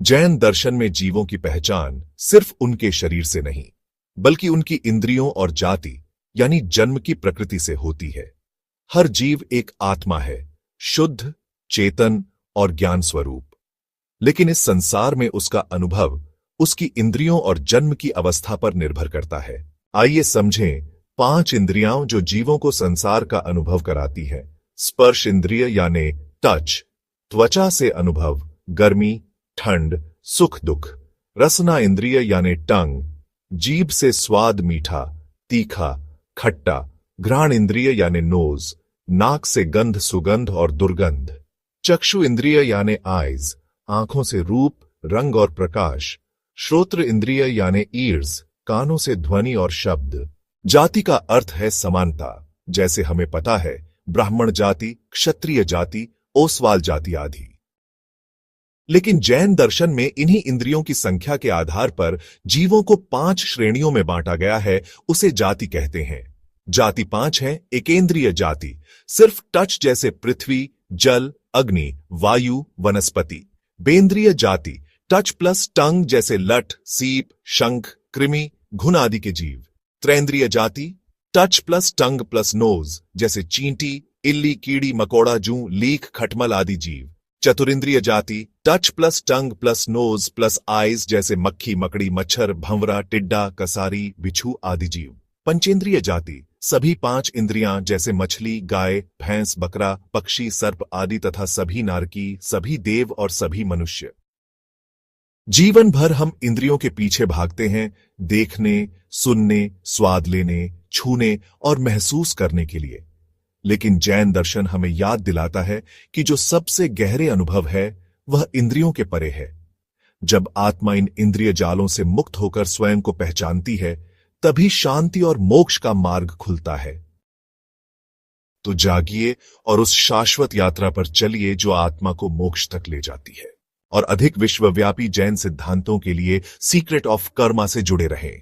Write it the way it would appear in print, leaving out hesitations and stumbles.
जैन दर्शन में जीवों की पहचान सिर्फ उनके शरीर से नहीं, बल्कि उनकी इंद्रियों और जाति यानी जन्म की प्रकृति से होती है। हर जीव एक आत्मा है, शुद्ध, चेतन और ज्ञान स्वरूप। लेकिन इस संसार में उसका अनुभव उसकी इंद्रियों और जन्म की अवस्था पर निर्भर करता है। आइए समझें 5 इंद्रियां जो जीवों को संसार का अनुभव कराती है। स्पर्श इंद्रिय यानी टच, त्वचा से अनुभव, गर्मी, ठंड, सुख दुख। रसना इंद्रिय यानी टंग, जीभ से स्वाद, मीठा, तीखा, खट्टा। घ्राण इंद्रिय यानी नोज, नाक से गंध, सुगंध और दुर्गंध। चक्षु इंद्रिय यानी आइज, आंखों से रूप, रंग और प्रकाश। श्रोत्र इंद्रिय यानी ईयर्स, कानों से ध्वनि और शब्द। जाति का अर्थ है समानता, जैसे हमें पता है ब्राह्मण जाति, क्षत्रिय जाति, ओसवाल जाति आदि। लेकिन जैन दर्शन में इन्हीं इंद्रियों की संख्या के आधार पर जीवों को 5 श्रेणियों में बांटा गया है, उसे जाति कहते हैं। जाति 5 है। एकेंद्रिय जाति, सिर्फ टच जैसे पृथ्वी, जल, अग्नि, वायु, वनस्पति। बेंद्रिय जाति, टच प्लस टंग जैसे लठ, सीप, शंख, कृमि, घुन आदि के जीव। त्रैंद्रिय जाति, टच प्लस टंग प्लस नोज जैसे चींटी, इल्ली, कीड़ी, मकोड़ा, जूं, लीख, खटमल आदि जीव। चतुरिंद्रिय जाति, टच प्लस टंग प्लस नोज प्लस आइज जैसे मक्खी, मकड़ी, मच्छर, भंवरा, टिड्डा, कसारी, बिच्छू आदि जीव। पंचेंद्रिय जाति, सभी 5 इंद्रियां जैसे मछली, गाय, भैंस, बकरा, पक्षी, सर्प आदि तथा सभी नारकी, सभी देव और सभी मनुष्य। जीवन भर हम इंद्रियों के पीछे भागते हैं, देखने, सुनने, स्वाद लेने, छूने और महसूस करने के लिए। लेकिन जैन दर्शन हमें याद दिलाता है कि जो सबसे गहरे अनुभव है वह इंद्रियों के परे है। जब आत्मा इन इंद्रिय जालों से मुक्त होकर स्वयं को पहचानती है, तभी शांति और मोक्ष का मार्ग खुलता है। तो जागिए और उस शाश्वत यात्रा पर चलिए जो आत्मा को मोक्ष तक ले जाती है। और अधिक विश्वव्यापी जैन सिद्धांतों के लिए सीक्रेट ऑफ कर्मा से जुड़े रहें।